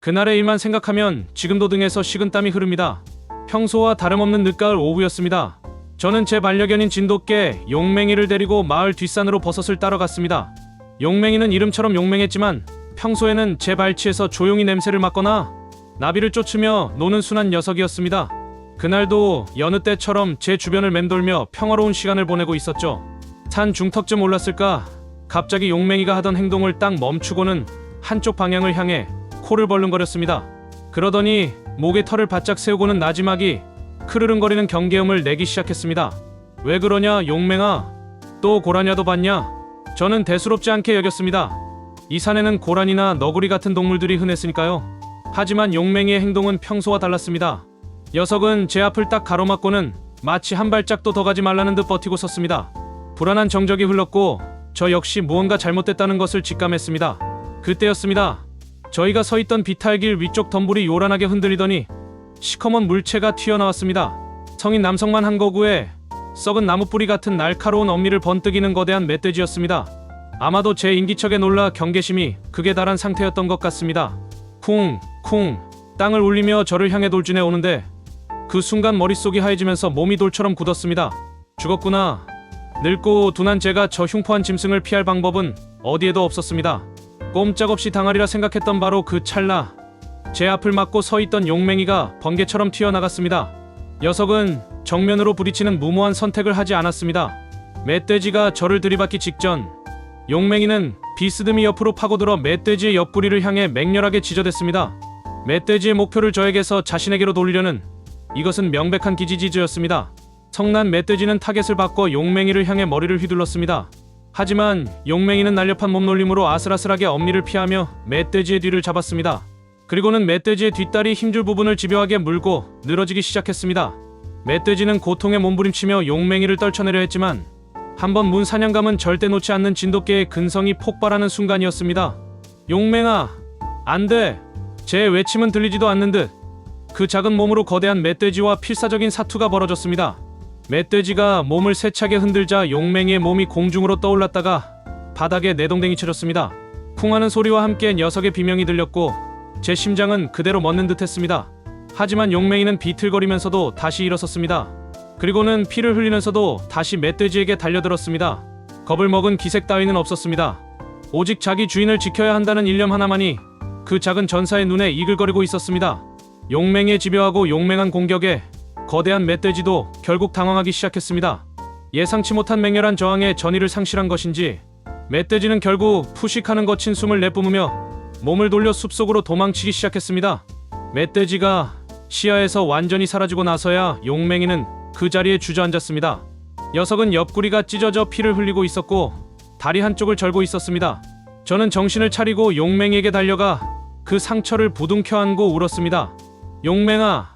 그날의 일만 생각하면 지금도 등에서 식은땀이 흐릅니다. 평소와 다름없는 늦가을 오후였습니다. 저는 제 반려견인 진돗개 용맹이를 데리고 마을 뒷산으로 버섯을 따러 갔습니다. 용맹이는 이름처럼 용맹했지만 평소에는 제 발치에서 조용히 냄새를 맡거나 나비를 쫓으며 노는 순한 녀석이었습니다. 그날도 여느 때처럼 제 주변을 맴돌며 평화로운 시간을 보내고 있었죠. 산 중턱쯤 올랐을까 갑자기 용맹이가 하던 행동을 딱 멈추고는 한쪽 방향을 향해 코를 벌렁거렸습니다. 그러더니 목에 털을 바짝 세우고는 나지막이 크르릉거리는 경계음을 내기 시작했습니다. 왜 그러냐 용맹아, 또 고라냐도 봤냐? 저는 대수롭지 않게 여겼습니다. 이 산에는 고라니나 너구리 같은 동물들이 흔했으니까요. 하지만 용맹이의 행동은 평소와 달랐습니다. 녀석은 제 앞을 딱 가로막고는 마치 한 발짝도 더 가지 말라는 듯 버티고 섰습니다. 불안한 정적이 흘렀고 저 역시 무언가 잘못됐다는 것을 직감했습니다. 그때였습니다. 저희가 서 있던 비탈길 위쪽 덤불이 요란하게 흔들리더니 시커먼 물체가 튀어나왔습니다. 성인 남성만 한 거구에 썩은 나무뿌리 같은 날카로운 엄미를 번뜩이는 거대한 멧돼지였습니다. 아마도 제 인기척에 놀라 경계심이 극에 달한 상태였던 것 같습니다. 쿵쿵 땅을 울리며 저를 향해 돌진해 오는데 그 순간 머릿속이 하얘지면서 몸이 돌처럼 굳었습니다. 죽었구나. 늙고 둔한 제가 저 흉포한 짐승을 피할 방법은 어디에도 없었습니다. 꼼짝없이 당하리라 생각했던 바로 그 찰나 제 앞을 막고 서 있던 용맹이가 번개처럼 튀어나갔습니다. 녀석은 정면으로 부딪히는 무모한 선택을 하지 않았습니다. 멧돼지가 저를 들이받기 직전 용맹이는 비스듬히 옆으로 파고들어 멧돼지의 옆구리를 향해 맹렬하게 지저댔습니다. 멧돼지의 목표를 저에게서 자신에게로 돌리려는 이것은 명백한 기지지즈였습니다. 성난 멧돼지는 타겟을 바꿔 용맹이를 향해 머리를 휘둘렀습니다. 하지만 용맹이는 날렵한 몸놀림으로 아슬아슬하게 엄니를 피하며 멧돼지의 뒤를 잡았습니다. 그리고는 멧돼지의 뒷다리 힘줄 부분을 집요하게 물고 늘어지기 시작했습니다. 멧돼지는 고통에 몸부림치며 용맹이를 떨쳐내려 했지만 한번 문 사냥감은 절대 놓지 않는 진돗개의 근성이 폭발하는 순간이었습니다. 용맹아, 안 돼! 제 외침은 들리지도 않는 듯 그 작은 몸으로 거대한 멧돼지와 필사적인 사투가 벌어졌습니다. 멧돼지가 몸을 세차게 흔들자 용맹이의 몸이 공중으로 떠올랐다가 바닥에 내동댕이 쳐졌습니다. 쿵하는 소리와 함께 녀석의 비명이 들렸고 제 심장은 그대로 멎는 듯 했습니다. 하지만 용맹이는 비틀거리면서도 다시 일어섰습니다. 그리고는 피를 흘리면서도 다시 멧돼지에게 달려들었습니다. 겁을 먹은 기색 따위는 없었습니다. 오직 자기 주인을 지켜야 한다는 일념 하나만이 그 작은 전사의 눈에 이글거리고 있었습니다. 용맹이의 집요하고 용맹한 공격에 거대한 멧돼지도 결국 당황하기 시작했습니다. 예상치 못한 맹렬한 저항에 전의를 상실한 것인지 멧돼지는 결국 푸식하는 거친 숨을 내뿜으며 몸을 돌려 숲속으로 도망치기 시작했습니다. 멧돼지가 시야에서 완전히 사라지고 나서야 용맹이는 그 자리에 주저앉았습니다. 녀석은 옆구리가 찢어져 피를 흘리고 있었고 다리 한쪽을 절고 있었습니다. 저는 정신을 차리고 용맹이에게 달려가 그 상처를 부둥켜 안고 울었습니다. 용맹아,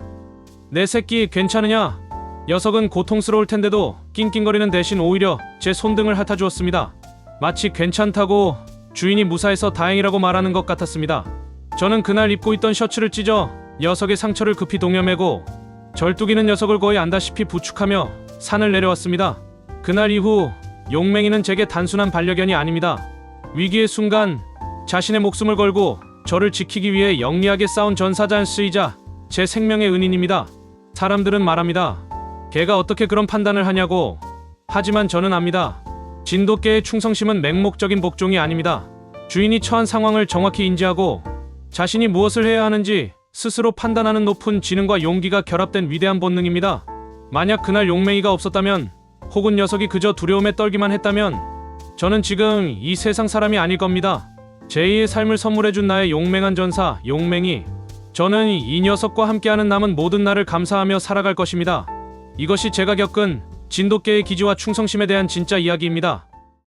내 새끼 괜찮으냐? 녀석은 고통스러울 텐데도 낑낑거리는 대신 오히려 제 손등을 핥아주었습니다. 마치 괜찮다고 주인이 무사해서 다행이라고 말하는 것 같았습니다. 저는 그날 입고 있던 셔츠를 찢어 녀석의 상처를 급히 동여매고 절뚝이는 녀석을 거의 안다시피 부축하며 산을 내려왔습니다. 그날 이후 용맹이는 제게 단순한 반려견이 아닙니다. 위기의 순간 자신의 목숨을 걸고 저를 지키기 위해 영리하게 싸운 전사자이자 제 생명의 은인입니다. 사람들은 말합니다. 걔가 어떻게 그런 판단을 하냐고. 하지만 저는 압니다. 진돗개의 충성심은 맹목적인 복종이 아닙니다. 주인이 처한 상황을 정확히 인지하고 자신이 무엇을 해야 하는지 스스로 판단하는 높은 지능과 용기가 결합된 위대한 본능입니다. 만약 그날 용맹이가 없었다면 혹은 녀석이 그저 두려움에 떨기만 했다면 저는 지금 이 세상 사람이 아닐 겁니다. 제2의 삶을 선물해준 나의 용맹한 전사 용맹이. 저는 이 녀석과 함께하는 남은 모든 날을 감사하며 살아갈 것입니다. 이것이 제가 겪은 진돗개의 기지와 충성심에 대한 진짜 이야기입니다.